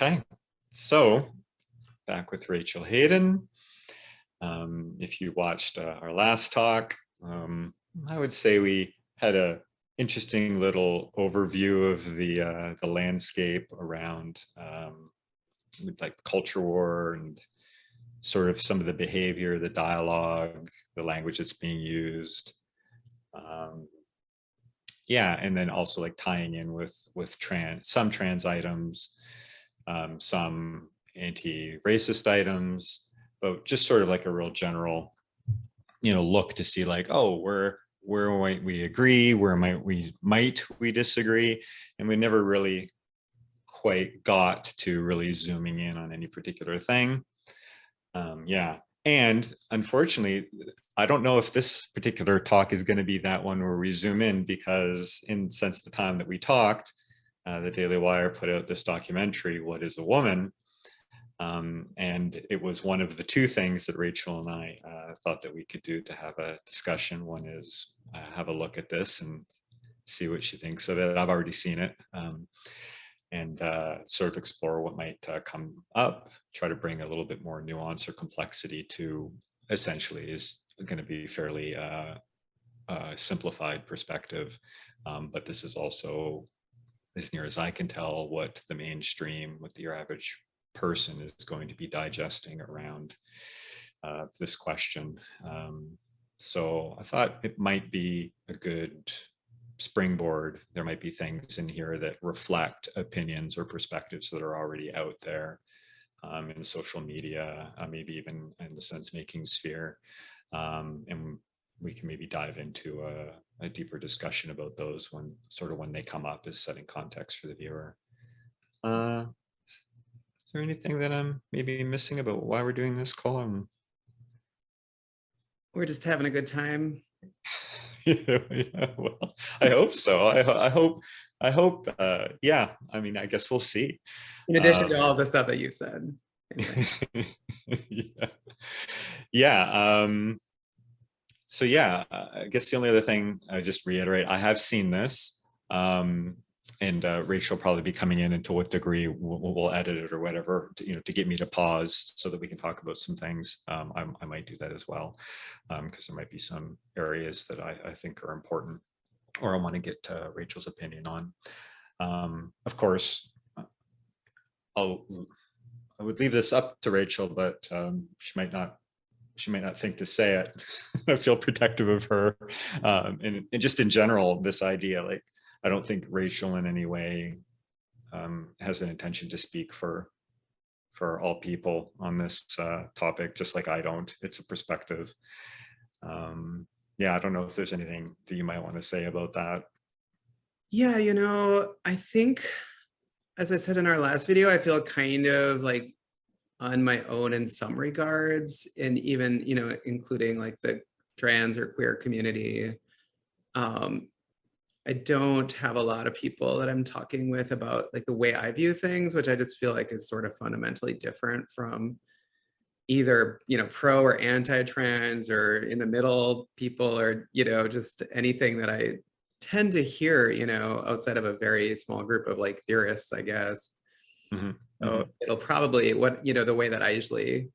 Okay, so back with Rachel Hayden. If you watched our last talk, I would say we had a interesting little overview of the landscape around like the culture war and sort of some of the behavior, the dialogue, the language that's being used. Yeah, and then also like tying in with some trans items, some anti-racist items, but just sort of like a real general, look to see like, oh, where might we agree, where might we disagree, and we never really quite got to really zooming in on any particular thing. Yeah, and unfortunately, I don't know if this particular talk is going to be that one where we zoom in, because since the time that we talked, the Daily Wire put out this documentary, What is a Woman? And it was one of the two things that Rachel and I thought that we could do to have a discussion. One is have a look at this and see what she thinks of it. I've already seen it. And sort of explore what might come up, try to bring a little bit more nuance or complexity to essentially is going to be fairly simplified perspective. But this is also, as near as I can tell, what the mainstream, what your average person is going to be digesting around this question. So I thought it might be a good springboard. There might be things in here that reflect opinions or perspectives that are already out there in social media, maybe even in the sense-making sphere. And we can maybe dive into a deeper discussion about those when they come up, as setting context for the viewer. Is there anything that I'm maybe missing about why we're doing this column? We're just having a good time. Yeah, well, I hope so. I hope, yeah, I mean, I guess we'll see. In addition to all of the stuff that you said. Yeah. Yeah. So yeah, I guess the only other thing I just reiterate, I have seen this, and Rachel will probably be coming in, and to what degree we'll edit it or whatever, to get me to pause so that we can talk about some things. I might do that as well, because there might be some areas that I think are important, or I want to get Rachel's opinion on. Of course, I would leave this up to Rachel, but she might not think to say it. I feel protective of her, and just in general, this idea, like, I don't think Rachel in any way has an intention to speak for all people on this topic, just like I don't. It's a perspective. Yeah, I don't know if there's anything that you might want to say about that. Yeah, I think, as I said in our last video, I feel kind of like on my own in some regards, and even, including like the trans or queer community. I don't have a lot of people that I'm talking with about like the way I view things, which I just feel like is sort of fundamentally different from either, pro or anti-trans, or in the middle people, or, just anything that I tend to hear, outside of a very small group of like theorists, I guess. Mm-hmm. So it'll probably, the way that I usually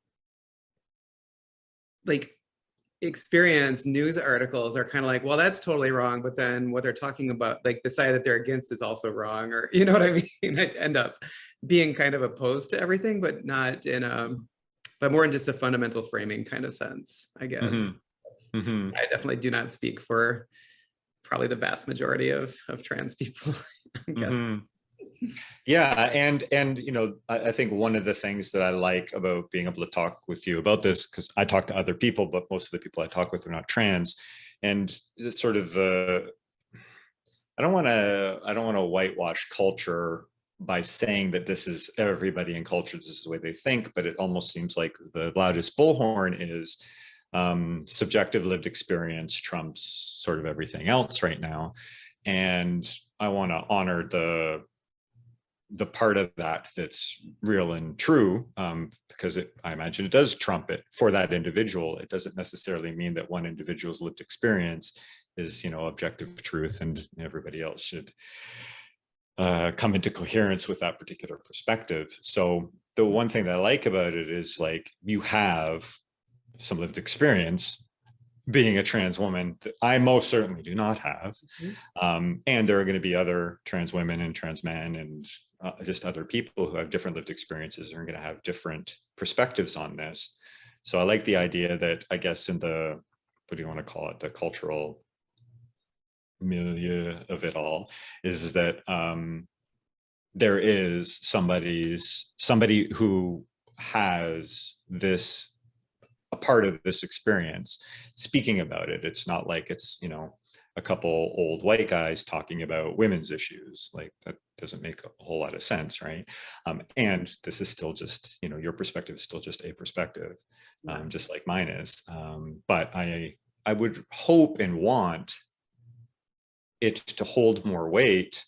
like experience news articles are kind of like, well, that's totally wrong, but then what they're talking about, like the side that they're against, is also wrong, or you know what I mean? I end up being kind of opposed to everything, but not in but more in just a fundamental framing kind of sense, I guess. Mm-hmm. Mm-hmm. I definitely do not speak for probably the vast majority of trans people, I guess. Mm-hmm. Yeah, and I think one of the things that I like about being able to talk with you about this, because I talk to other people, but most of the people I talk with are not trans, and it's sort of I don't want to whitewash culture by saying that this is everybody in culture, this is the way they think, but it almost seems like the loudest bullhorn is subjective lived experience trumps sort of everything else right now. And I want to honor the part of that that's real and true, because I imagine it does trump it for that individual. It doesn't necessarily mean that one individual's lived experience is, objective truth, and everybody else should come into coherence with that particular perspective. So the one thing that I like about it is like you have some lived experience being a trans woman that I most certainly do not have. And there are going to be other trans women and trans men and just other people who have different lived experiences and are going to have different perspectives on this. So I like the idea that, I guess, in the, what do you want to call it, the cultural milieu of it all, is that there is somebody who has this, a part of this experience speaking about it. It's not like it's, you know, a couple old white guys talking about women's issues. Like that doesn't make a whole lot of sense, right? And this is still just, you know, your perspective is still just a perspective, just like mine is. But I would hope and want it to hold more weight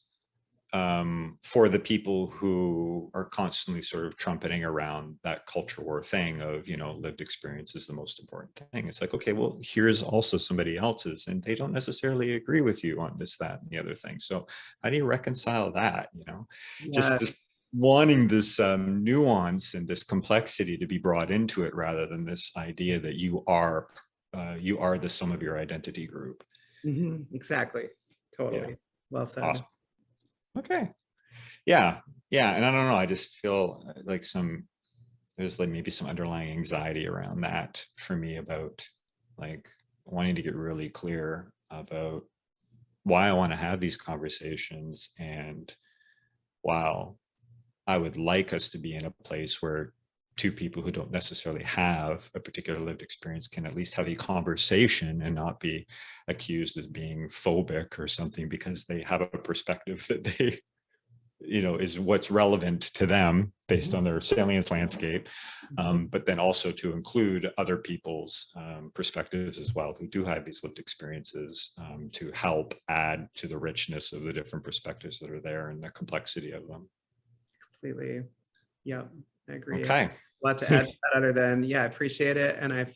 for the people who are constantly sort of trumpeting around that culture war thing of, you know, lived experience is the most important thing. It's like, okay, well, here's also somebody else's, and they don't necessarily agree with you on this, that, and the other thing. So how do you reconcile that? You know, just this, wanting this nuance and this complexity to be brought into it, rather than this idea that you are the sum of your identity group. Exactly. Totally. Yeah. Well said. Awesome. Okay. Yeah. And I don't know, I just feel like there's like maybe some underlying anxiety around that for me, about like wanting to get really clear about why I want to have these conversations. And while I would like us to be in a place where two people who don't necessarily have a particular lived experience can at least have a conversation and not be accused as being phobic or something because they have a perspective that they, you know, is what's relevant to them based on their salience landscape. But then also to include other people's perspectives as well, who do have these lived experiences, to help add to the richness of the different perspectives that are there and the complexity of them. Completely. Yeah, I agree. Okay. A lot to add to that other than, yeah, I appreciate it. And I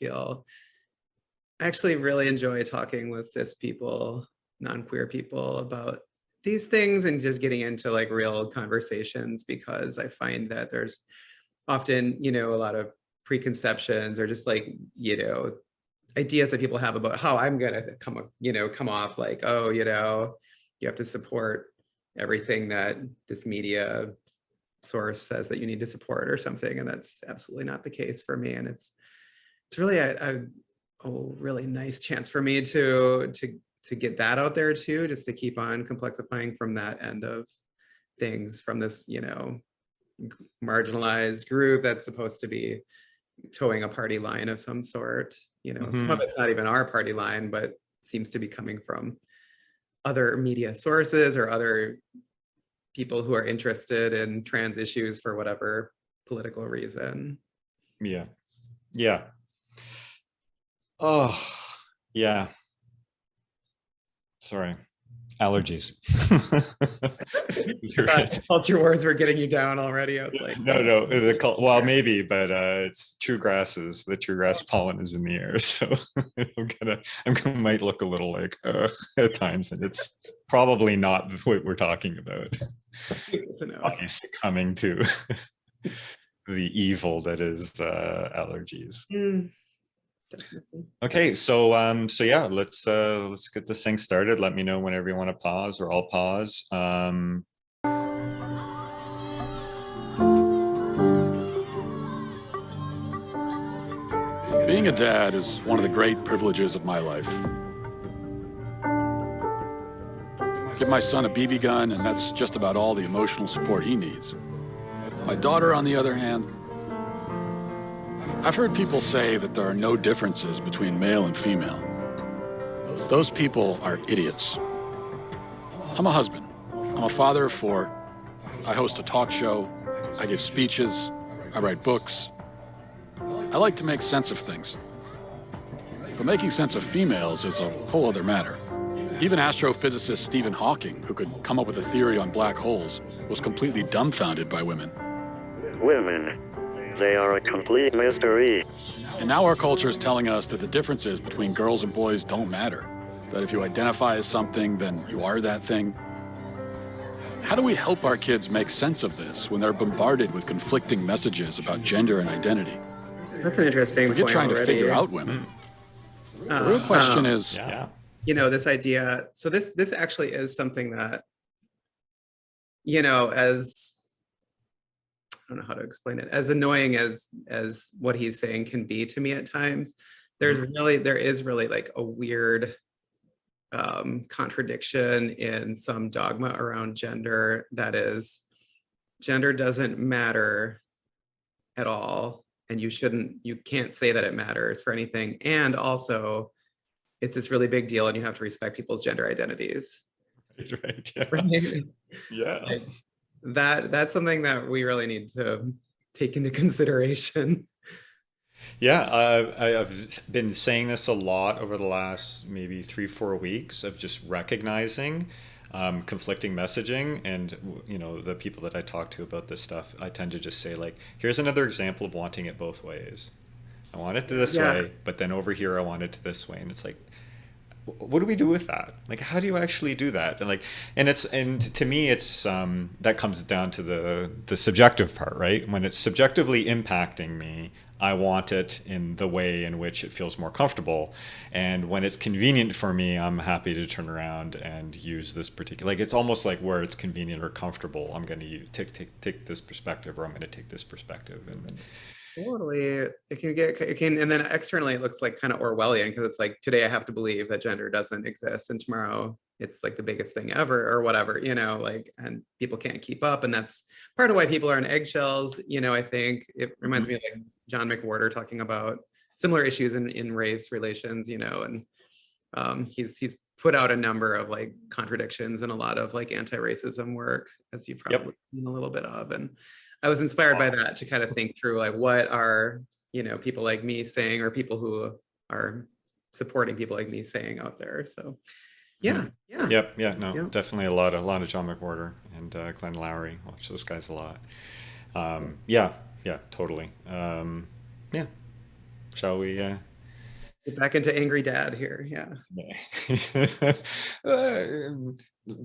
actually really enjoy talking with cis people, non-queer people about these things and just getting into like real conversations, because I find that there's often, you know, a lot of preconceptions or just like, you know, ideas that people have about how I'm gonna come off like, oh, you know, you have to support everything that this media source says that you need to support or something, and that's absolutely not the case for me. And it's really a really nice chance for me to get that out there too, just to keep on complexifying from that end of things, from this, you know, marginalized group that's supposed to be towing a party line of some sort. You know, some of it's not even our party line, but seems to be coming from other media sources or other people who are interested in trans issues for whatever political reason. Yeah. Oh, yeah. Sorry. Allergies. Culture wars were getting you down already. I was like, no. Well, maybe, but it's true grasses. The true grass pollen is in the air, so I might look a little like at times, and it's probably not what we're talking about. Succumbing to the evil that is allergies. Definitely. Okay, so yeah, let's get this thing started. Let me know whenever you want to pause, or I'll pause. Being a dad is one of the great privileges of my life. Give my son a BB gun, and that's just about all the emotional support he needs. My daughter, on the other hand, I've heard people say that there are no differences between male and female. Those people are idiots. I'm a husband. I'm a father of 4. I host a talk show. I give speeches. I write books. I like to make sense of things. But making sense of females is a whole other matter. Even astrophysicist Stephen Hawking, who could come up with a theory on black holes, was completely dumbfounded by women. Women. They are a complete mystery. And now our culture is telling us that the differences between girls and boys don't matter. That if you identify as something, then you are that thing. How do we help our kids make sense of this when they're bombarded with conflicting messages about gender and identity? That's an interesting Forget point trying to already. figure out women. The real question is, Yeah. You know, this idea, so this actually is something that, you know, as I don't know how to explain it, as annoying as what he's saying can be to me at times, there is really like a weird contradiction in some dogma around gender, that is, gender doesn't matter at all, and you can't say that it matters for anything, and also it's this really big deal and you have to respect people's gender identities. Right. Yeah. Right? Yeah. Like, that's something that we really need to take into consideration. Yeah, I've been saying this a lot over the last maybe 3, 4 weeks of just recognizing conflicting messaging, and you know, the people that I talk to about this stuff, I tend to just say like, here's another example of wanting it both ways. I want it this way, but then over here I want it this way, and it's like, what do we do with that? Like, how do you actually do that? And like, and to me, it's that comes down to the subjective part, right? When it's subjectively impacting me, I want it in the way in which it feels more comfortable. And when it's convenient for me, I'm happy to turn around and use this particular, like, it's almost like where it's convenient or comfortable, I'm going to take this perspective, or I'm going to take this perspective. And Totally. It can, and then externally it looks like kind of Orwellian, because it's like, today I have to believe that gender doesn't exist, and tomorrow it's like the biggest thing ever or whatever, you know, like, and people can't keep up. And that's part of why people are on eggshells. You know, I think it reminds me of like John McWhorter talking about similar issues in race relations, you know, and he's put out a number of like contradictions in a lot of like anti-racism work, as you've probably seen a little bit of. And I was inspired by that to kind of think through like, what are, you know, people like me saying, or people who are supporting people like me saying out there. So yeah. No, definitely a lot of John McWhorter and Glenn Lowry. Watch those guys a lot. Yeah, totally. Yeah, shall we Get back into angry dad here.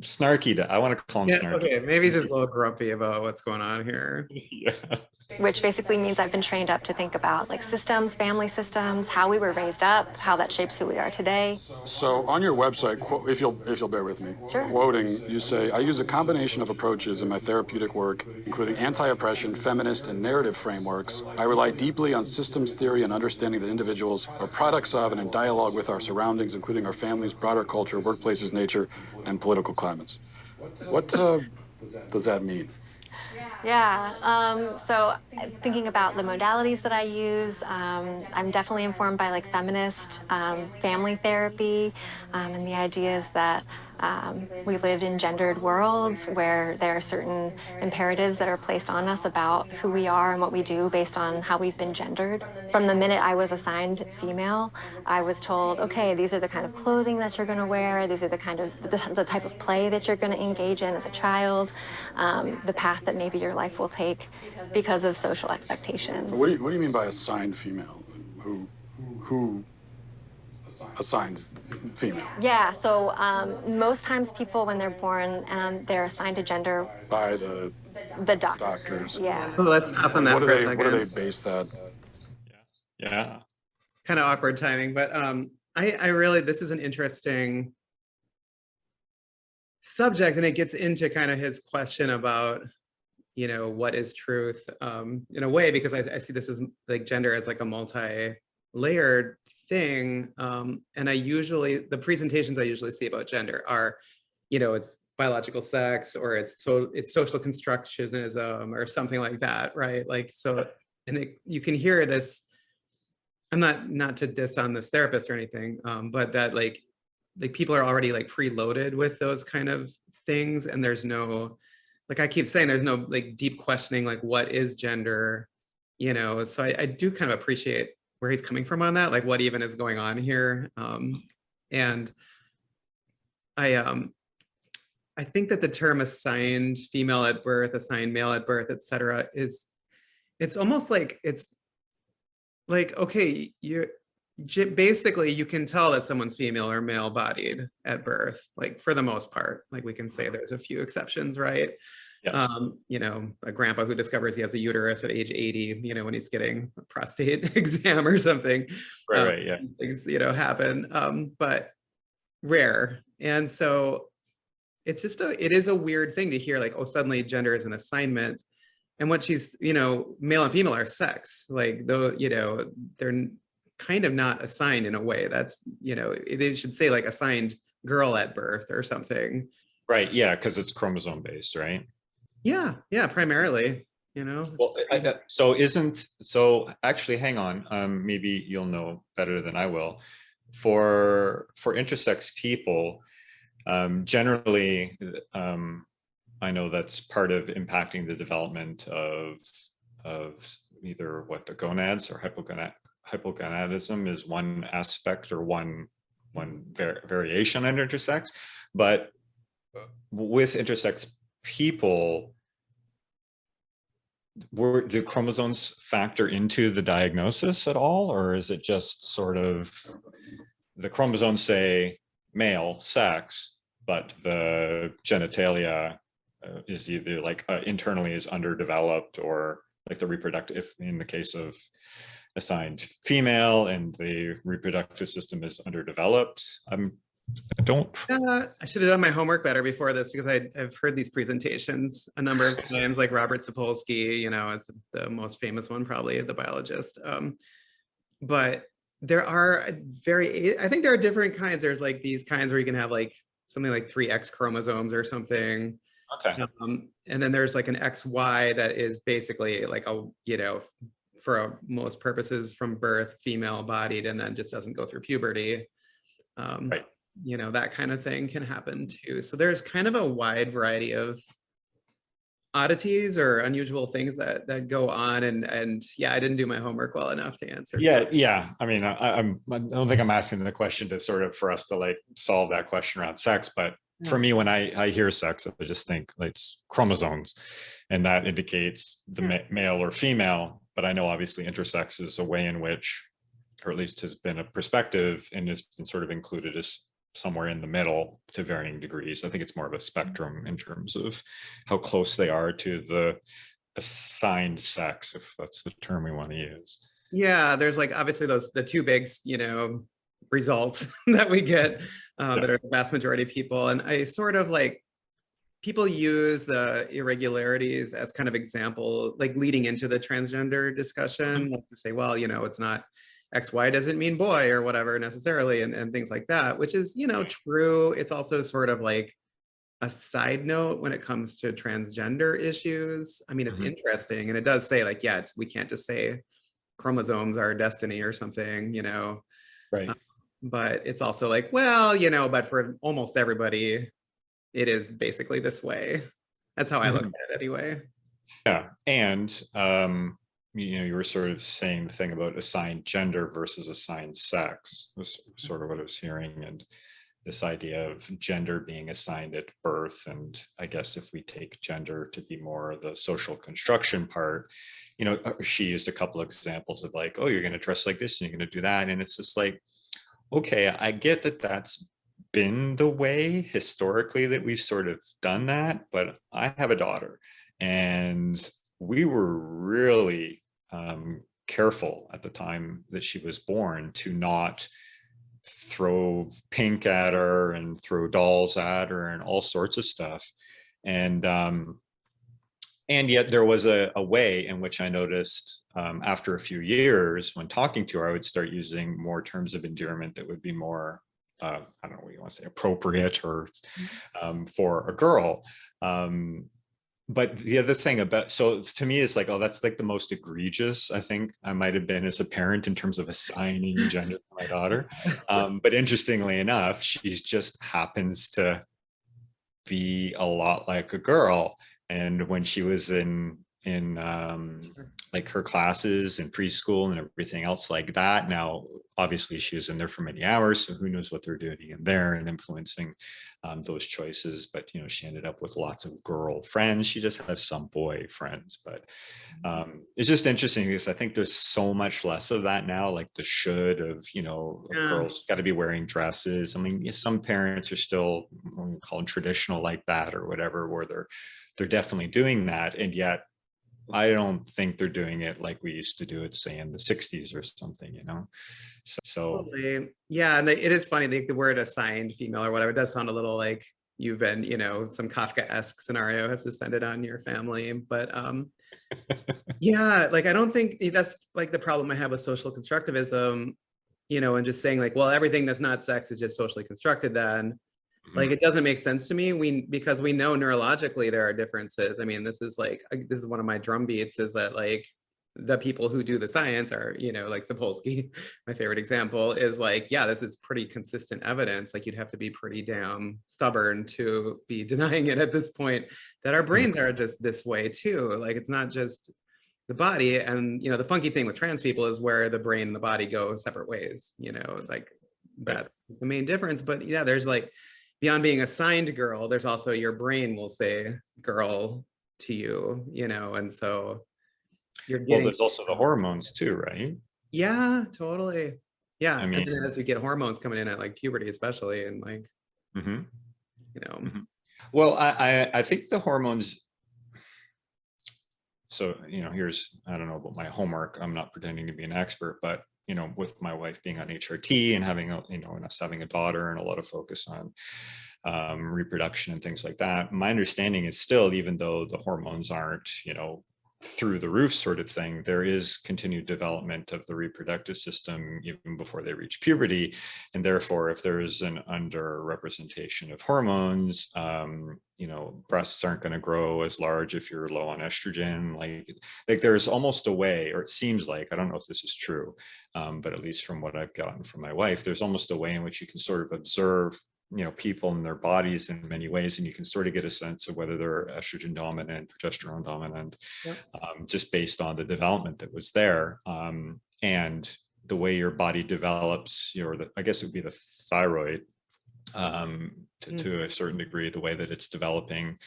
snarky dad. I want to call him snarky. Okay, maybe he's just a little grumpy about what's going on here. Yeah. Which basically means I've been trained up to think about like systems, family systems, how we were raised up, how that shapes who we are today. so on your website, if you'll bear with me, Sure. quoting, you say, I use a combination of approaches in my therapeutic work, including anti-oppression, feminist, and narrative frameworks. I rely deeply on systems theory and understanding that individuals are products of and in dialogue with our surroundings, including our families, broader culture, workplaces, nature, and political climates. What does that mean? Yeah, so thinking about the modalities that I use, I'm definitely informed by like feminist family therapy, and the idea is that we live in gendered worlds where there are certain imperatives that are placed on us about who we are and what we do based on how we've been gendered. From the minute I was assigned female, I was told, okay, these are the kind of clothing that you're going to wear, these are the kind of the type of play that you're going to engage in as a child, the path that maybe your life will take because of social expectations. What do you mean by assigned female? Who assigns female? Yeah, so most times people, when they're born, they're assigned a gender By the doctor. doctors. Yeah. So let's stop on that What for a do second. they base that? Yeah. Kind of awkward timing, but I really, this is an interesting subject, and it gets into kind of his question about, you know, what is truth, in a way, because I see this as like gender as like a multi-layered thing, and the presentations I usually see about gender are, you know, it's biological sex, or it's social constructionism or something like that, right? Like, so, and you can hear this. I'm not to diss on this therapist or anything, but that like people are already like preloaded with those kind of things, and there's no, like I keep saying, there's no like deep questioning, like what is gender, you know? So I do kind of appreciate where he's coming from on that, like what even is going on here, and I think that the term assigned female at birth, assigned male at birth, etc., it's almost like, it's like, okay, basically you can tell that someone's female or male bodied at birth, like for the most part. Like we can say there's a few exceptions, right? Yes. You know, a grandpa who discovers he has a uterus at age 80, you know, when he's getting a prostate exam or something. Right. Right. Yeah. Things, you know, happen, but rare. And so it's just it is a weird thing to hear, like, oh, suddenly gender is an assignment. And what she's, you know, male and female are sex, like, though, you know, they're kind of not assigned in a way that's, you know, they should say like assigned girl at birth or something. Right. Yeah. Because it's chromosome based, right? Yeah. Yeah. Primarily, you know. Well, so actually, hang on. Maybe you'll know better than I will. For intersex people, generally, I know that's part of impacting the development of either what the gonads or hypogonadism is one aspect or one variation on intersex, but with intersex people, do chromosomes factor into the diagnosis at all, or is it just sort of the chromosomes say male sex, but the genitalia is either like internally is underdeveloped, or like the reproductive, in the case of assigned female and the reproductive system is underdeveloped? I should have done my homework better before this, because I've heard these presentations a number of times, like Robert Sapolsky, you know, is the most famous one, probably, the biologist. But there are I think there are different kinds. There's like these kinds where you can have like something like 3 X chromosomes or something. Okay. And then there's like an XY that is basically like a, you know, for most purposes from birth, female bodied, and then just doesn't go through puberty. Right. You know, that kind of thing can happen too. So there's kind of a wide variety of oddities or unusual things that go on. And yeah, I didn't do my homework well enough to answer. Yeah. I mean, I don't think I'm asking the question to sort of for us to like solve that question around sex, but for me, when I hear sex, I just think like it's chromosomes, and that indicates the male or female. But I know obviously intersex is a way in which, or at least has been a perspective and has been sort of included as somewhere in the middle to varying degrees. I think it's more of a spectrum in terms of how close they are to the assigned sex, if that's the term we want to use. Yeah, there's like obviously the two big, you know, results that we get that are the vast majority of people. And I sort of like, people use the irregularities as kind of example, like leading into the transgender discussion, like to say, well, you know, it's not XY doesn't mean boy or whatever necessarily, and things like that, which is, you know, true. It's also sort of like a side note when it comes to transgender issues. I mean, it's interesting, and it does say like, yeah, we can't just say chromosomes are destiny or something, you know. Right. But it's also like, well, you know, but for almost everybody, it is basically this way. That's how I look at it anyway. Yeah. And you know, you were sort of saying the thing about assigned gender versus assigned sex was sort of what I was hearing, and this idea of gender being assigned at birth. And I guess if we take gender to be more the social construction part, you know, she used a couple of examples of like, oh, you're going to dress like this and you're going to do that. And it's just like, okay, I get that that's been the way historically that we've sort of done that, but I have a daughter, and we were really careful at the time that she was born to not throw pink at her and throw dolls at her and all sorts of stuff. And yet there was a way in which I noticed after a few years when talking to her, I would start using more terms of endearment that would be more, I don't know what you want to say, appropriate or for a girl. But the other thing about, so to me, it's like, oh, that's like the most egregious I think I might have been as a parent in terms of assigning gender to my daughter. But interestingly enough, she just happens to be a lot like a girl. And when she was in like her classes in preschool and everything else like that. Now, obviously she was in there for many hours, so who knows what they're doing in there and influencing those choices. But, you know, she ended up with lots of girl friends. She just has some boy friends, but it's just interesting because I think there's so much less of that now, like the should of, you know, of Yeah. girls got to be wearing dresses. I mean, some parents are still, we call them traditional like that or whatever, where they're definitely doing that. And yet I don't think they're doing it like we used to do it, say in the 60s or something, you know? So Totally. Yeah, and it is funny, the word assigned female or whatever, it does sound a little like you've been, you know, some Kafka-esque scenario has descended on your family. But yeah, like I don't think that's like the problem I have with social constructivism, you know, and just saying like, well, everything that's not sex is just socially constructed then. Like it doesn't make sense to me. Because we know neurologically there are differences. I mean, this is one of my drum beats, is that like the people who do the science are, you know, like Sapolsky, my favorite example, is like, yeah, this is pretty consistent evidence. Like you'd have to be pretty damn stubborn to be denying it at this point, that our brains are just this way too. Like it's not just the body. And, you know, the funky thing with trans people is where the brain and the body go separate ways, you know, like that's the main difference. But yeah, there's like, beyond being assigned girl, there's also your brain will say girl to you, you know, and so you're getting. Well, there's also the hormones too, right? Yeah, totally. Yeah, I and mean, then as you get hormones coming in at like puberty, especially, and like, mm-hmm. you know. Mm-hmm. Well, I think the hormones. So, you know, I don't know about my homework. I'm not pretending to be an expert, but, you know, with my wife being on HRT and having and us having a daughter and a lot of focus on reproduction and things like that, my understanding is still, even though the hormones aren't, you know, through the roof sort of thing, there is continued development of the reproductive system even before they reach puberty. And therefore, if there's an underrepresentation of hormones, you know, breasts aren't going to grow as large if you're low on estrogen. Like there's almost a way, or it seems like, I don't know if this is true, but at least from what I've gotten from my wife, there's almost a way in which you can sort of observe, you know, people and their bodies in many ways, and you can sort of get a sense of whether they're estrogen dominant, progesterone dominant, just based on the development that was there, and the way your body develops, I guess it would be the thyroid, to a certain degree, the way that it's developing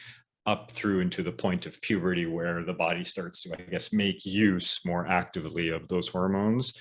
up through into the point of puberty, where the body starts to, I guess, make use more actively of those hormones.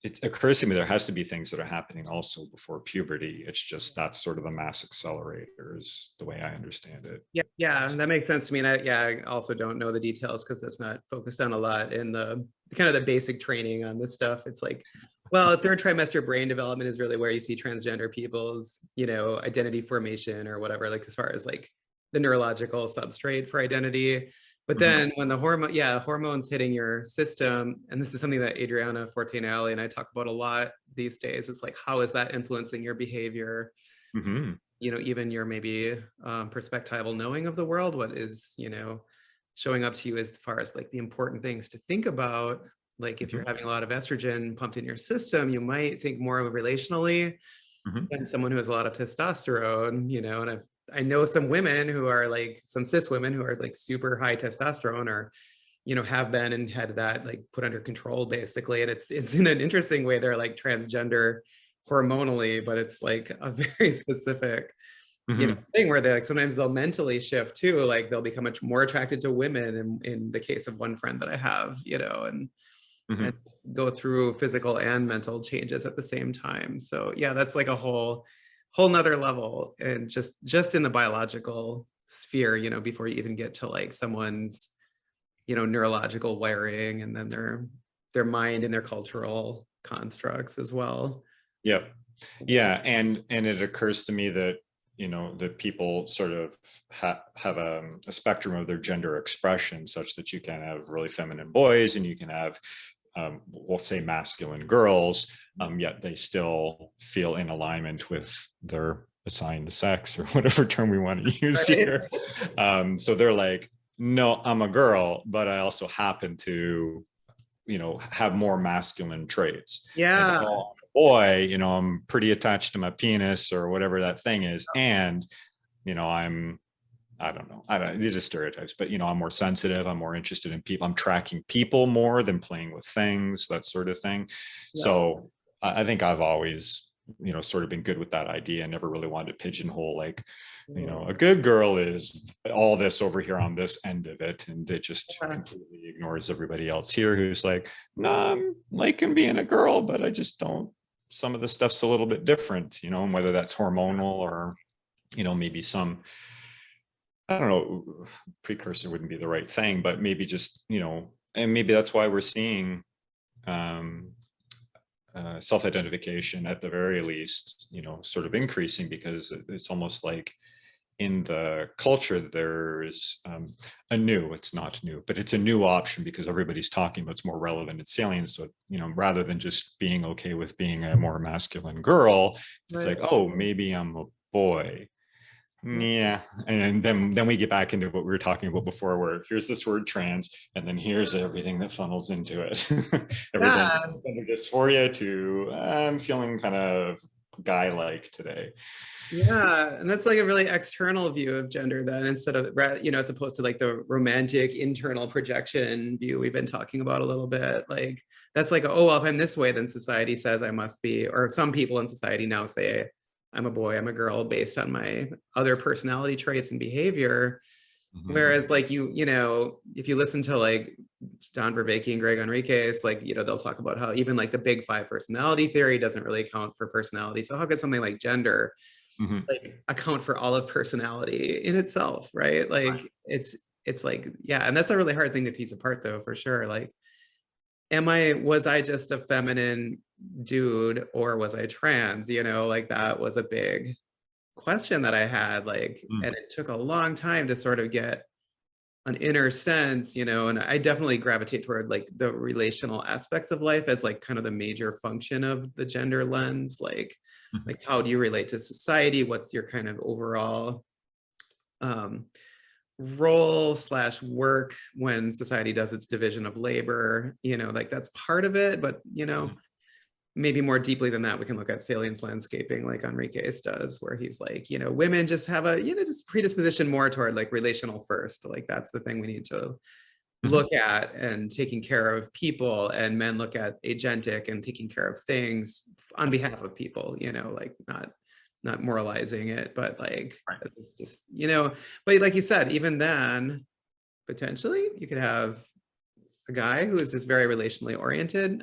It occurs to me there has to be things that are happening also before puberty. It's just that's sort of a mass accelerator is the way I understand it. Yeah, that makes sense to me. And I also don't know the details because that's not focused on a lot in the kind of the basic training on this stuff. It's like, well, third trimester brain development is really where you see transgender people's, you know, identity formation or whatever, like as far as like the neurological substrate for identity. But then when the hormones hitting your system, and this is something that Adriana Fortinelli and I talk about a lot these days, it's like, how is that influencing your behavior? You know, even your maybe perspectival knowing of the world, what is, you know, showing up to you as far as like the important things to think about. Like if you're having a lot of estrogen pumped in your system, you might think more of relationally than someone who has a lot of testosterone, you know. And I know some women who are like, some cis women who are like super high testosterone, or, you know, have been and had that like put under control basically. And it's in an interesting way, they're like transgender hormonally, but it's like a very specific, you know, thing where they like, sometimes they'll mentally shift too. Like they'll become much more attracted to women in the case of one friend that I have, you know, and go through physical and mental changes at the same time. So yeah, that's like a whole nother level, and just in the biological sphere, you know, before you even get to like someone's, you know, neurological wiring, and then their mind and their cultural constructs as well. Yeah, and it occurs to me that, you know, that people sort of have a spectrum of their gender expression, such that you can have really feminine boys and you can have we'll say masculine girls, yet they still feel in alignment with their assigned sex, or whatever term we want to use here. So they're like, no, I'm a girl, but I also happen to, you know, have more masculine traits. Yeah. And, oh, I'm a boy, you know, I'm pretty attached to my penis or whatever that thing is. And, you know, I'm I don't know. These are stereotypes, but I'm more sensitive. I'm more interested in people. I'm tracking people more than playing with things, that sort of thing. Yeah. So I think I've always, sort of been good with that idea. I never really wanted to pigeonhole like, a good girl is all this over here on this end of it. And it just completely ignores everybody else here who's like, no, I'm liking being a girl, but I just don't, some of the stuff's a little bit different, and whether that's hormonal or, maybe some, I don't know, precursor wouldn't be the right thing, but maybe just, and maybe that's why we're seeing self-identification at the very least, sort of increasing, because it's almost like in the culture, there's it's not new, but it's a new option because everybody's talking about it's more relevant and salient. So, rather than just being okay with being a more masculine girl, it's like, oh, maybe I'm a boy. Yeah. And then we get back into what we were talking about before, where here's this word trans, and then here's everything that funnels into it. Everything from gender dysphoria to I'm feeling kind of guy-like today. Yeah, and that's like a really external view of gender then, instead of, as opposed to like the romantic internal projection view we've been talking about a little bit. Like that's like, oh, well, if I'm this way, then society says I must be, or some people in society now say I'm a boy, I'm a girl based on my other personality traits and behavior. Mm-hmm. Whereas like, if you listen to like Don Vervaeke and Greg Enriquez, like, they'll talk about how even like the big five personality theory doesn't really account for personality. So how could something like gender like account for all of personality in itself, right? Like it's like, yeah, and that's a really hard thing to tease apart though, for sure. Like, was I just a feminine dude or was I trans? Like that was a big question that I had, like, and it took a long time to sort of get an inner sense, and I definitely gravitate toward like the relational aspects of life as like kind of the major function of the gender lens. Like how do you relate to society? What's your kind of overall role / work when society does its division of labor? Like that's part of it, but maybe more deeply than that, we can look at salience landscaping like Enriquez does, where he's like, women just have a, just predisposition more toward like relational first. Like that's the thing we need to look at, and taking care of people, and men look at agentic and taking care of things on behalf of people, like not moralizing it, but like just, but like you said, even then, potentially you could have a guy who is just very relationally oriented,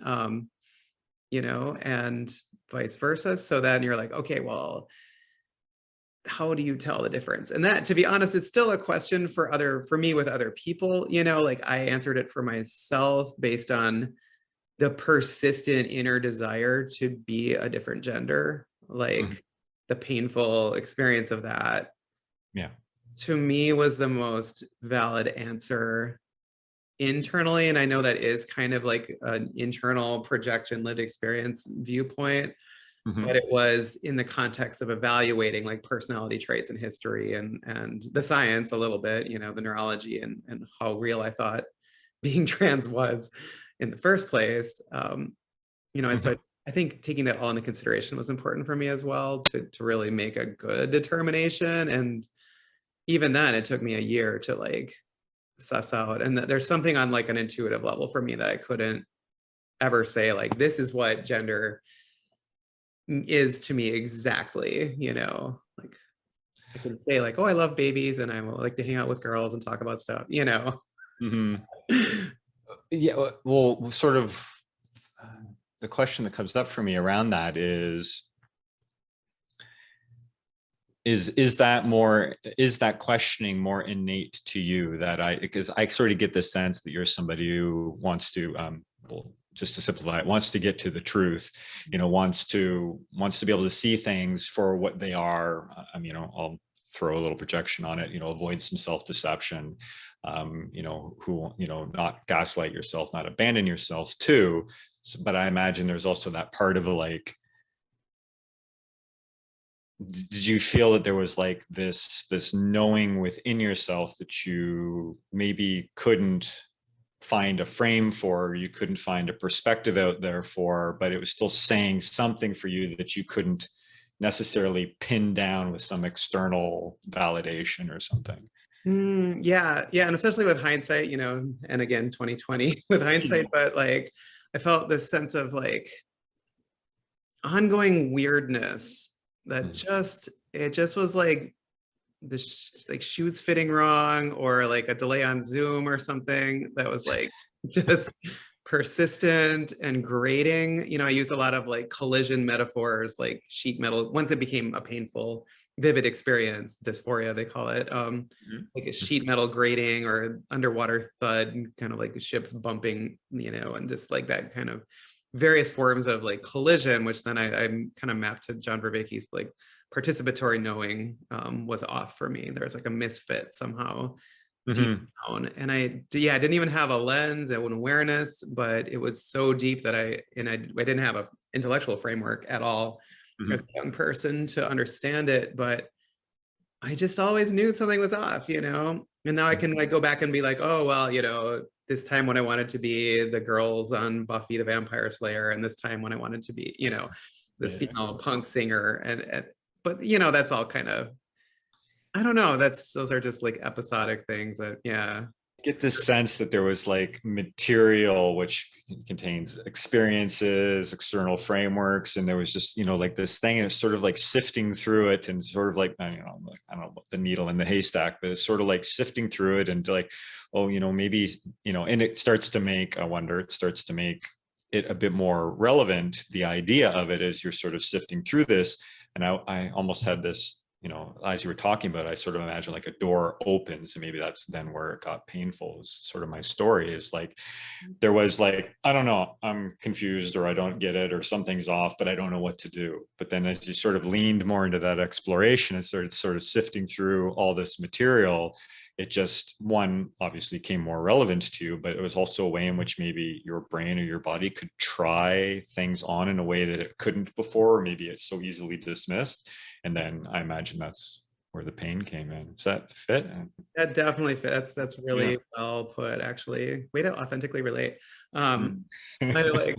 and vice versa. So then you're like, okay, well, how do you tell the difference? And that, to be honest, it's still a question for me with other people, like I answered it for myself based on the persistent inner desire to be a different gender, like the painful experience of that. Yeah. To me was the most valid answer internally. And I know that is kind of like an internal projection, lived experience viewpoint, but it was in the context of evaluating like personality traits and history and the science a little bit, the neurology and how real I thought being trans was in the first place. And so I think taking that all into consideration was important for me as well, to really make a good determination. And even then it took me a year to like suss out, and there's something on like an intuitive level for me that I couldn't ever say like, this is what gender is to me exactly, like I can say like, oh, I love babies and I like to hang out with girls and talk about stuff, Yeah, well, sort of the question that comes up for me around that is that questioning more innate to you, because I sort of get the sense that you're somebody who wants to, well, just to simplify it, wants to get to the truth, wants to be able to see things for what they are. I'll throw a little projection on it, avoid some self-deception, not gaslight yourself, not abandon yourself too. But I imagine there's also that part of like, did you feel that there was like this knowing within yourself that you maybe couldn't find a frame for, or you couldn't find a perspective out there for, but it was still saying something for you that you couldn't necessarily pin down with some external validation or something? Yeah, yeah, and especially with hindsight, and again, 2020 with hindsight, but like I felt this sense of like ongoing weirdness that it just was like like shoes fitting wrong or like a delay on Zoom or something that was like just persistent and grating. I used a lot of like collision metaphors, like sheet metal. Once it became a painful, vivid experience, dysphoria, they call it, like a sheet metal grating or underwater thud, kind of like ships bumping, and just like that kind of various forms of like collision, which then I kind of mapped to John Vervaeke's like participatory knowing was off for me. There was like a misfit somehow deep down, and I didn't even have a lens and an awareness, but it was so deep that I didn't have a intellectual framework at all as a young person to understand it, but I just always knew something was off, and now I can like go back and be like, oh well, this time when I wanted to be the girls on Buffy the Vampire Slayer, and this time when I wanted to be, this female punk singer, but that's all kind of, I don't know. Those are just like episodic things that, yeah. Get this sense that there was like material which contains experiences, external frameworks, and there was just like this thing, and it's sort of like sifting through it, and sort of like I don't know, the needle in the haystack, but it's sort of like sifting through it and like, oh, maybe and it starts to make, I wonder, it starts to make it a bit more relevant, the idea of it, as you're sort of sifting through this. And I almost had this, as you were talking about, I sort of imagine like a door opens, and maybe that's then where it got painful. Is sort of my story, is like there was like, I don't know, I'm confused, or I don't get it, or something's off, but I don't know what to do. But then as you sort of leaned more into that exploration and started sort of sifting through all this material, it just, one, obviously came more relevant to you, but it was also a way in which maybe your brain or your body could try things on in a way that it couldn't before, or maybe it's so easily dismissed. And then I imagine that's where the pain came in. Does that fit? That definitely fits. That's really well put, actually. Way to authentically relate. I like,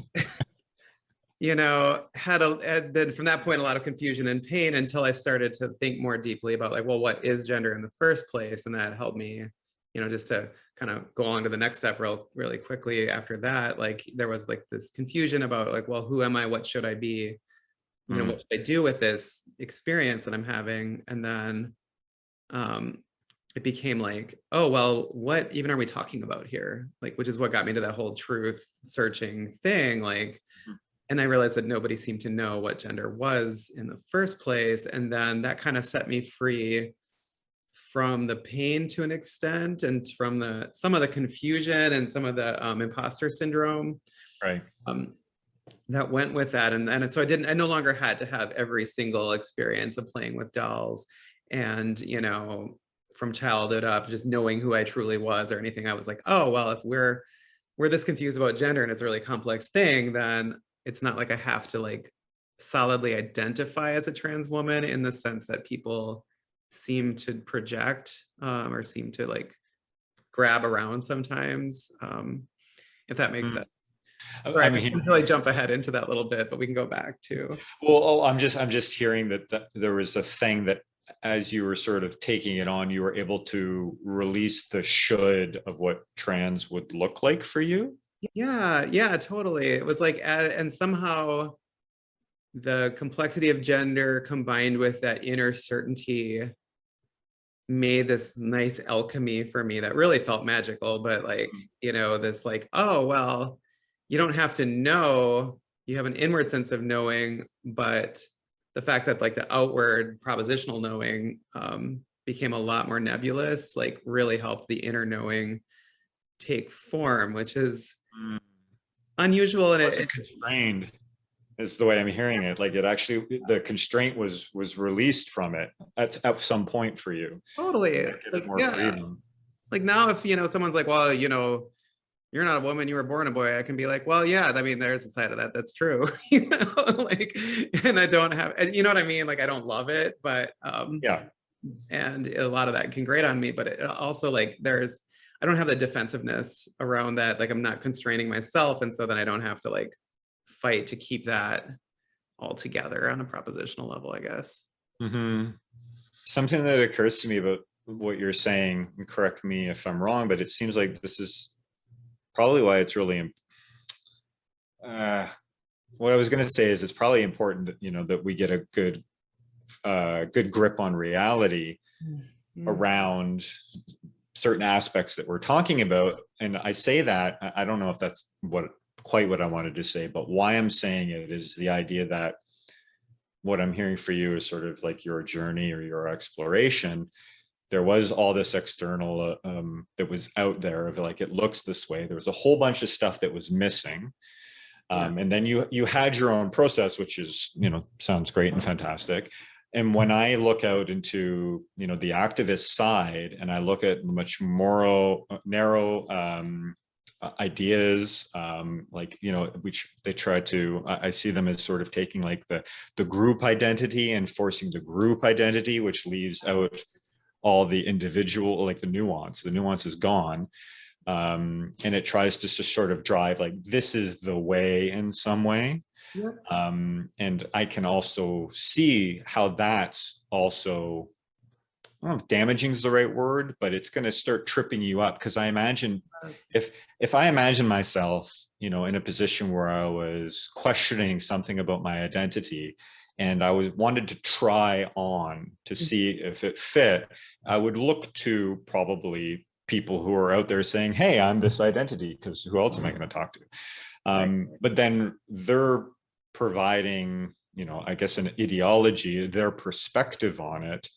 had then from that point a lot of confusion and pain until I started to think more deeply about like, well, what is gender in the first place? And that helped me, just to kind of go on to the next step really quickly after that. Like there was like this confusion about like, well, who am I? What should I be? What should I do with this experience that I'm having? And then it became like, oh, well, what even are we talking about here? Like, which is what got me to that whole truth searching thing. Like, and I realized that nobody seemed to know what gender was in the first place. And then that kind of set me free from the pain to an extent, and from some of the confusion and some of the imposter syndrome. Right. That went with that. And so I no longer had to have every single experience of playing with dolls and, from childhood up, just knowing who I truly was or anything. I was like, oh, well, if we're this confused about gender and it's a really complex thing, then it's not like I have to like solidly identify as a trans woman in the sense that people seem to project or seem to like grab around sometimes, if that makes sense. Right, I can really jump ahead into that a little bit, but we can go back to. Well, I'm just hearing that there was a thing that as you were sort of taking it on, you were able to release the should of what trans would look like for you. Yeah, totally. It was like, and somehow the complexity of gender combined with that inner certainty made this nice alchemy for me that really felt magical. But like, this like, oh, well, you don't have to know, you have an inward sense of knowing, but the fact that like the outward propositional knowing became a lot more nebulous, like really helped the inner knowing take form, which is unusual. And it constrained is the way I'm hearing it. Like it actually, the constraint was released from it at some point for you. Totally. Like, more freedom. Like now if, someone's like, well, you're not a woman, you were born a boy, I can be like, well, yeah, I mean, there's a side of that that's true, like, and I don't have, you know what I mean? Like, I don't love it, but yeah. And a lot of that can grate on me, but it also like, I don't have the defensiveness around that. Like I'm not constraining myself. And so then I don't have to like fight to keep that all together on a propositional level, I guess. Something that occurs to me about what you're saying, and correct me if I'm wrong, but it seems like this is probably why it's really, what I was going to say is it's probably important that, that we get a good grip on reality around certain aspects that we're talking about. And I say that, I don't know if that's quite what I wanted to say, but why I'm saying it is the idea that what I'm hearing for you is sort of like your journey or your exploration. There was all this external that was out there of like, it looks this way. There was a whole bunch of stuff that was missing. And then you had your own process, which is, sounds great and fantastic. And when I look out into, the activist side, and I look at much more narrow ideas, like, which they try to, I see them as sort of taking like the group identity and forcing the group identity, which leaves out all the individual, like the nuance is gone. And it tries to just sort of drive like, this is the way in some way. Yep. And I can also see how that's also, I don't know if damaging is the right word, but it's going to start tripping you up. Because I imagine if I imagine myself, in a position where I was questioning something about my identity, and I wanted to try on to see if it fit, I would look to probably people who are out there saying, hey, I'm this identity, because who else am I going to talk to? But then they're providing, I guess an ideology, their perspective on it.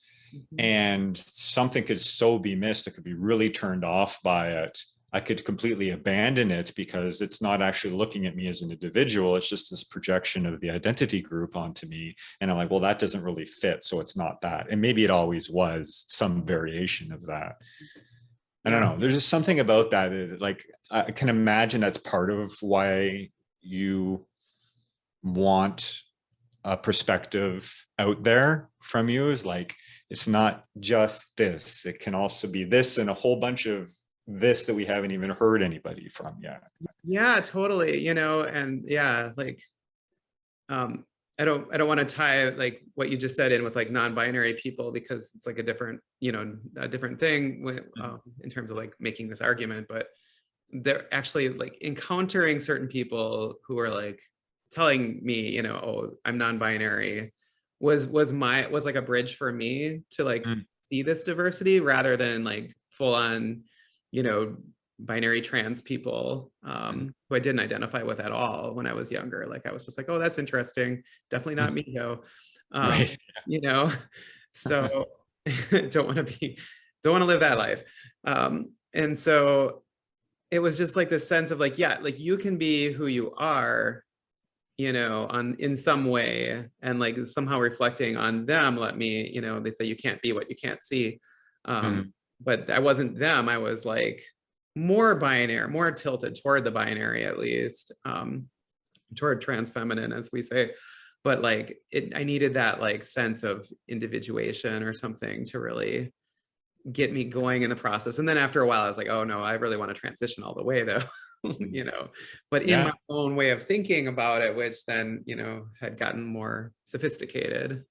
And something could so be missed. It could be really turned off by it. I could completely abandon it because it's not actually looking at me as an individual. It's just this projection of the identity group onto me. And I'm like, well, that doesn't really fit. So it's not that. And maybe it always was some variation of that. I don't know. There's just something about that. Like, I can imagine that's part of why you want a perspective out there from you, is like, it's not just this, it can also be this and a whole bunch of this that we haven't even heard anybody from yet. Yeah, totally. And like, I don't want to tie like what you just said in with like non-binary people, because it's like a different thing in terms of like making this argument. But they're actually like encountering certain people who are like telling me, oh, I'm non-binary, was like a bridge for me to like see this diversity, rather than like full on, binary trans people who I didn't identify with at all when I was younger. Like I was just like, oh, that's interesting. Definitely not me though. Right. So don't want to live that life. And so it was just like this sense of like, yeah, like you can be who you are, in some way, and like somehow reflecting on them. They say you can't be what you can't see. But I wasn't them. I was like more binary, more tilted toward the binary, at least, toward trans feminine, as we say. But like I needed that like sense of individuation or something to really get me going in the process. And then after a while, I was like, oh no, I really want to transition all the way though. But in my own way of thinking about it, which then, had gotten more sophisticated.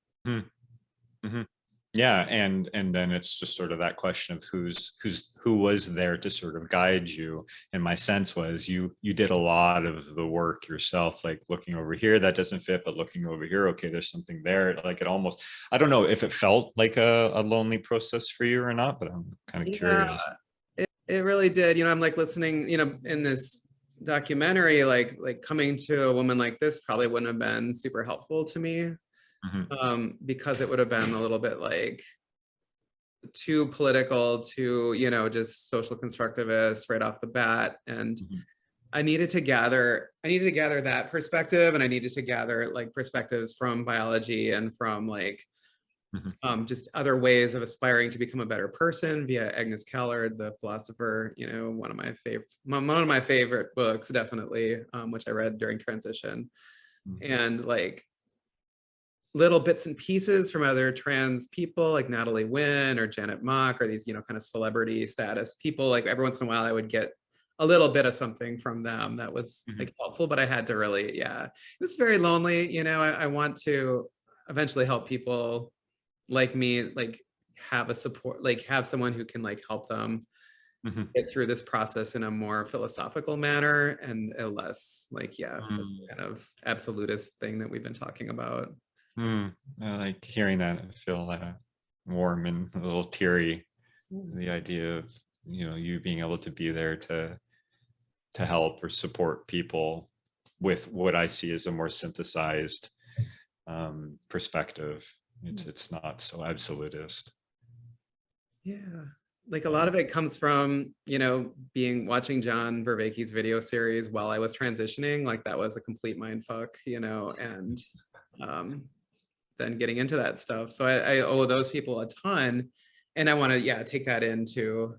Yeah. And then it's just sort of that question of who was there to sort of guide you. And my sense was you did a lot of the work yourself, like looking over here, that doesn't fit, but looking over here, okay, there's something there. Like it almost, I don't know if it felt like a lonely process for you or not, but I'm kind of curious. It really did. I'm like listening, in this documentary, like coming to a woman like this probably wouldn't have been super helpful to me. Because it would have been a little bit like too political, too, just social constructivist right off the bat. And I needed to gather that perspective, and I needed to gather like perspectives from biology and from like just other ways of aspiring to become a better person via Agnes Callard, the philosopher, one of my favorite books, definitely, which I read during transition. And like little bits and pieces from other trans people like Natalie Wynn or Janet Mock, or these, kind of celebrity status people. Like every once in a while I would get a little bit of something from them that was like helpful, but I had to really, it was very lonely. I want to eventually help people like me, like have a support, like have someone who can like help them Mhm. get through this process in a more philosophical manner and a less like, yeah, Mm. kind of absolutist thing that we've been talking about. I like hearing that. I feel warm and a little teary. The idea of you being able to be there to help or support people with what I see as a more synthesized perspective. It's not so absolutist. Yeah. Like a lot of it comes from, watching John Vervaeke's video series while I was transitioning. Like that was a complete mind fuck, and then getting into that stuff. So I owe those people a ton. And I want to, take that into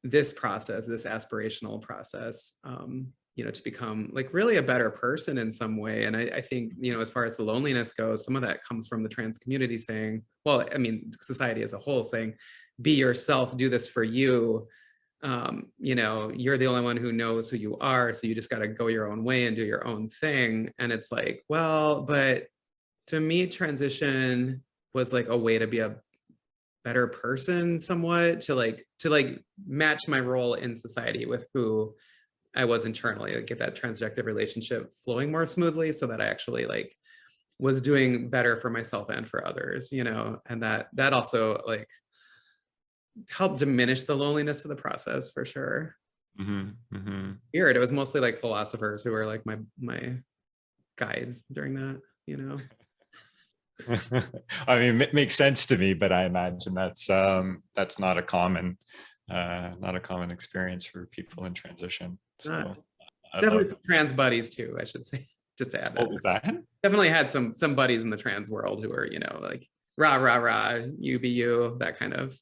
this process, this aspirational process, to become like really a better person in some way. And I think, as far as the loneliness goes, some of that comes from the trans community saying, well, I mean, society as a whole saying, be yourself, do this for you. You're the only one who knows who you are. So you just got to go your own way and do your own thing. And it's like, well, but to me, transition was like a way to be a better person somewhat, to match my role in society with who I was internally, like get that transjective relationship flowing more smoothly so that I actually like was doing better for myself and for others, and that also like helped diminish the loneliness of the process for sure. Weird. It was mostly like philosophers who were like my guides during that, I mean, it makes sense to me, but I imagine that's not a common experience for people in transition. So definitely some trans buddies too, I should say, just to add that. What was that? Definitely had some buddies in the trans world who are, like rah rah rah, you be you, that kind of,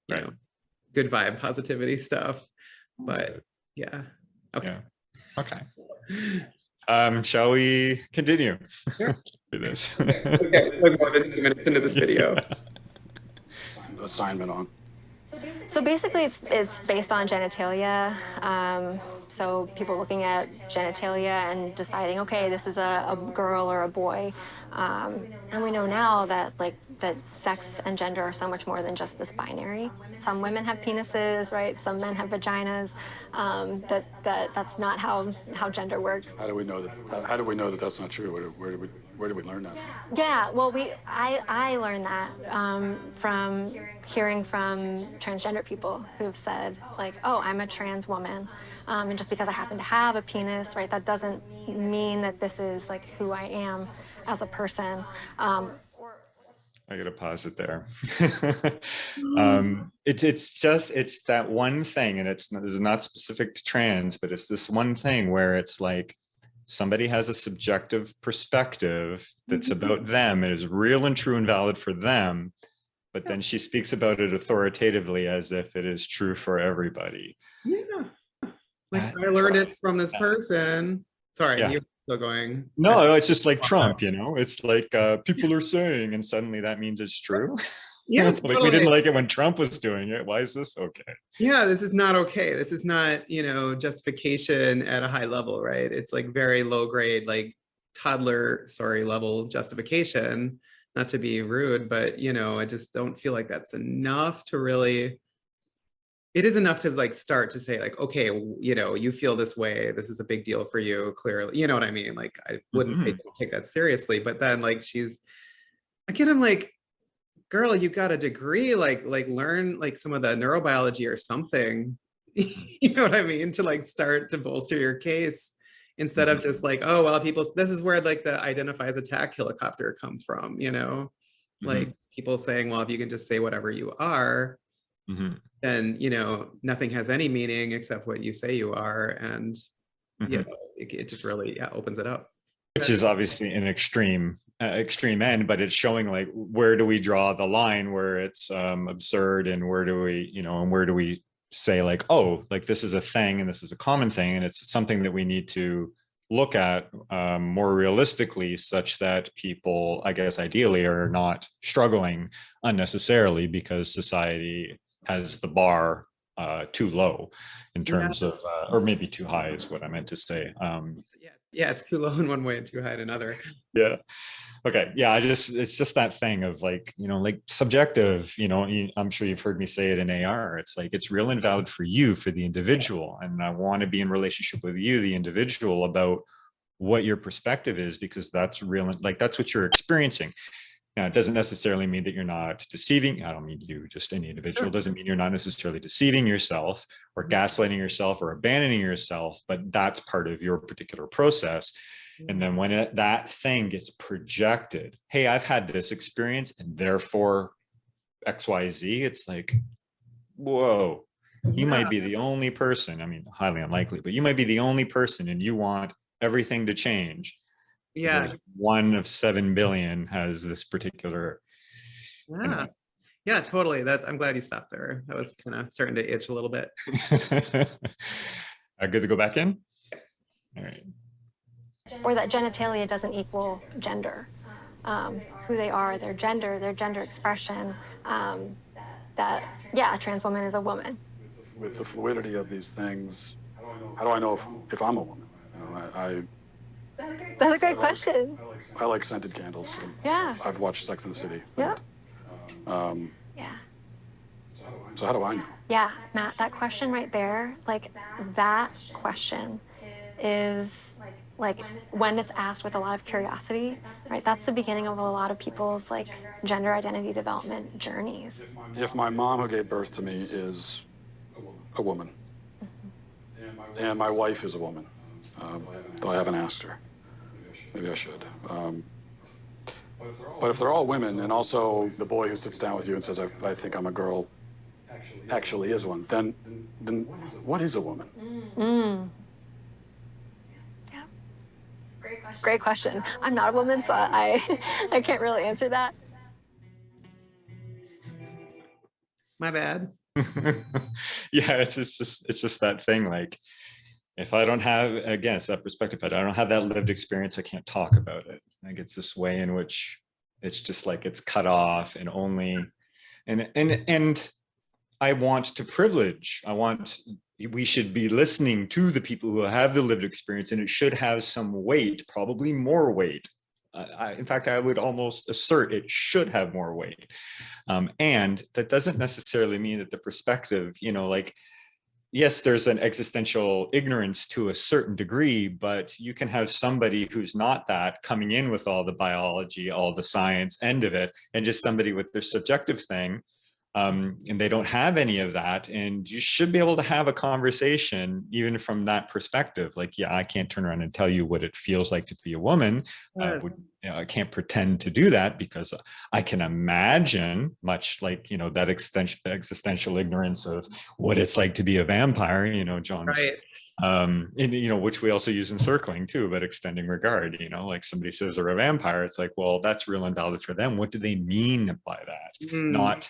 good vibe, positivity stuff. But yeah, okay. Yeah. Okay. Shall we continue? Sure. For this. Okay, we're more than 2 minutes into this video. Assignment on. So basically, it's based on genitalia. So people looking at genitalia and deciding, okay, this is a girl or a boy. And we know now that that sex and gender are so much more than just this binary. Some women have penises, right? Some men have vaginas. That's not how gender works. How do we know that? How do we know that that's not true? Where did we learn that from? Yeah, well, I learned that from hearing from transgender people who've said, like, oh, I'm a trans woman. And just because I happen to have a penis, right, that doesn't mean that this is like who I am as a person. I gotta pause it there. It's that one thing, and this is not specific to trans, but it's this one thing where it's like somebody has a subjective perspective that's about them and is real and true and valid for them, but then she speaks about it authoritatively as if it is true for everybody. Yeah. Like I learned it from this person. Sorry, Yeah. you're still going. No, it's just like Trump, it's like people are saying, and suddenly that means it's true. Yeah, like totally. we didn't like it when Trump was doing it. Why is this okay? Yeah, this is not okay. This is not, justification at a high level, right? It's like very low grade, like toddler, level justification. Not to be rude, but I just don't feel like that's enough to really. It is enough to like start to say like, okay, you feel this way. This is a big deal for you, clearly. You know what I mean? Like I wouldn't take that seriously. But then like I'm like, girl, you got a degree, like learn like some of the neurobiology or something. You know what I mean? To like start to bolster your case instead of just like, oh well, this is where like the identify as attack helicopter comes from, like people saying, well, if you can just say whatever you are, then nothing has any meaning except what you say you are, and it just really opens it up, which is obviously an extreme end, but it's showing like where do we draw the line where it's absurd, and where do we say like, oh, like this is a thing and this is a common thing, and it's something that we need to look at more realistically, such that people, I guess ideally, are not struggling unnecessarily because society has the bar too low in Yeah. terms of, or maybe too high is what I meant to say. Yeah, it's too low in one way and too high in another. Yeah. Okay. Yeah. It's just that thing of like, like subjective, I'm sure you've heard me say it in AR. It's like, it's real and valid for you, for the individual. And I want to be in relationship with you, the individual, about what your perspective is, because that's real. Like, that's what you're experiencing. Now, it doesn't necessarily mean that you're not deceiving. I don't mean you, just any individual. It doesn't mean you're not necessarily deceiving yourself or gaslighting yourself or abandoning yourself, but that's part of your particular process. And then when that thing gets projected, hey, I've had this experience and therefore XYZ, it's like, whoa, you might be the only person. I mean, highly unlikely, but you might be the only person and you want everything to change. Yeah. One of 7 billion has this particular. Yeah. Anyway. Yeah, totally. I'm glad you stopped there. I was kind of starting to itch a little bit. Good to go back in? All right. Or that genitalia doesn't equal gender. Who they are, their gender expression. That, yeah, a trans woman is a woman. With the fluidity of these things, how do I know if I'm a woman? That's a great question. I like scented candles. Yeah. I've watched Sex and the City. Yeah. Yeah. So how do I know? Yeah, Matt, that question right there, like that question is like when it's asked with a lot of curiosity, right? That's the beginning of a lot of people's like gender identity development journeys. If my mom who gave birth to me is a woman, and my wife is a woman, though I haven't asked her, maybe I should. But if they're all women, and also the boy who sits down with you and says, I think I'm a girl, actually is one, then what is a woman? Yeah. Great question. I'm not a woman, so I can't really answer that. My bad. Yeah, it's just that thing. Like, if I don't have, again, it's that perspective, but I don't have that lived experience, I can't talk about it. Like, it's this way in which it's just like it's cut off and only, and I want to privilege. We should be listening to the people who have the lived experience, and it should have some weight, probably more weight. In fact, I would almost assert it should have more weight. And that doesn't necessarily mean that the perspective, like, yes, there's an existential ignorance to a certain degree, but you can have somebody who's not that coming in with all the biology, all the science end of it, and just somebody with their subjective thing. And they don't have any of that. And you should be able to have a conversation even from that perspective. Like, yeah, I can't turn around and tell you what it feels like to be a woman. I can't pretend to do that, because I can imagine, much like, that existential ignorance of what it's like to be a vampire, John's, right. Which we also use in circling too, but extending regard, like somebody says they're a vampire. It's like, well, that's real and valid for them. What do they mean by that? Not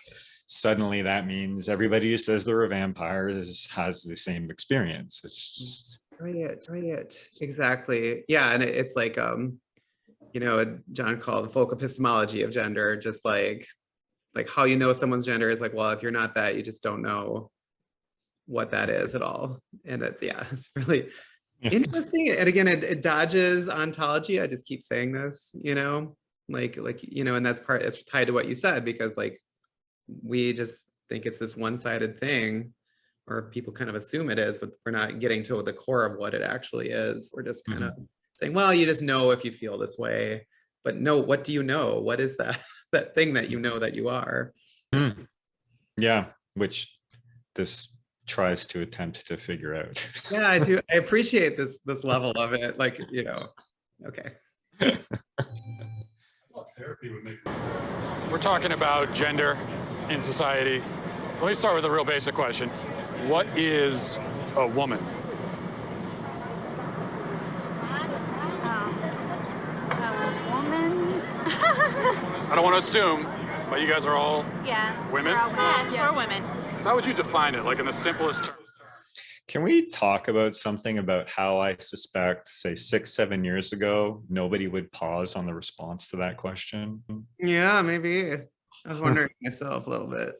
suddenly that means everybody who says they're a vampire has the same experience. It's just right. Exactly. Yeah. And it's like, John called folk epistemology of gender, just like how you know someone's gender is like, well, if you're not that, you just don't know what that is at all. And it's really interesting. And again, it dodges ontology. I just keep saying this, and it's tied to what you said, because like, we just think it's this one-sided thing, or people kind of assume it is, but we're not getting to the core of what it actually is. We're just kind of saying, well, you just know if you feel this way, but no, what do you know? What is that thing that you know that you are? Yeah, which this tries to attempt to figure out. Yeah, I do. I appreciate this level of it. Like, okay. We're talking about gender in society. Let me start with a real basic question. What is a woman? Woman? I don't want to assume, but you guys are all women? Yes, we're women. So how would you define it, like in the simplest terms? Can we talk about something about how I suspect, say 6-7 years ago, nobody would pause on the response to that question? Yeah, maybe. I was wondering myself a little bit.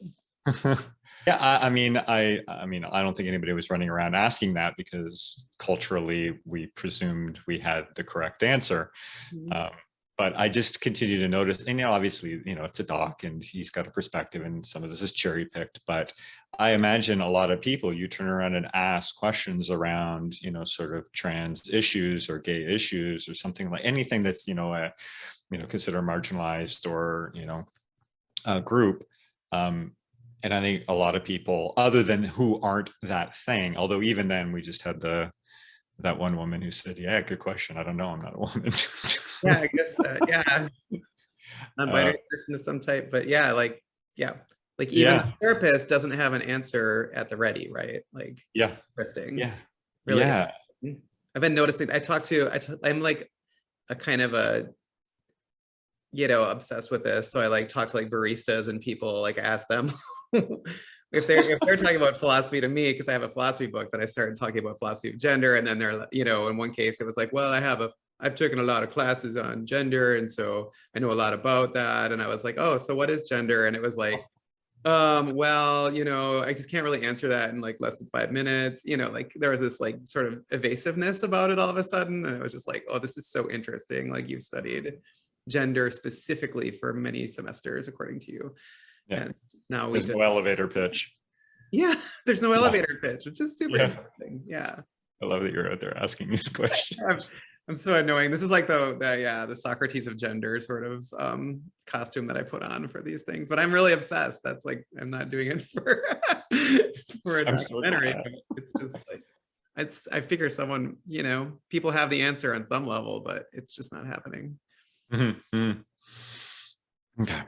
Yeah, I mean, I don't think anybody was running around asking that because culturally we presumed we had the correct answer. Um, but I just continue to notice, and obviously, it's a doc and he's got a perspective and some of this is cherry picked, but I imagine a lot of people, you turn around and ask questions around, sort of trans issues or gay issues or something like anything that's, considered marginalized or, group. And I think a lot of people other than who aren't that thing, although even then we just had that one woman who said, yeah, good question. I don't know. I'm not a woman. Yeah, I guess, yeah. Non-binary person of some type, but yeah, like even the therapist doesn't have an answer at the ready, right? Like, yeah. interesting. Yeah. Really. Yeah. I've been noticing, I'm like a kind of a, obsessed with this. So I like talk to like baristas and people, like ask them if they're talking about philosophy to me, because I have a philosophy book that I started talking about philosophy of gender. And then they're, in one case, it was like, well, I've taken a lot of classes on gender. And so I know a lot about that. And I was like, oh, so what is gender? And it was like, well, I just can't really answer that in like less than 5 minutes. Like there was this like sort of evasiveness about it all of a sudden. And it was just like, oh, this is so interesting. Like you've studied gender specifically for many semesters, according to you. Yeah. And now there's no elevator pitch. Yeah, there's no elevator pitch, which is super interesting. Yeah. I love that you're out there asking these questions. I'm so annoying. This is like the Socrates of gender sort of costume that I put on for these things, but I'm really obsessed. That's like, I'm not doing it for for a documentary. It's just like, I figure someone, people have the answer on some level, but it's just not happening. Mm-hmm. Okay.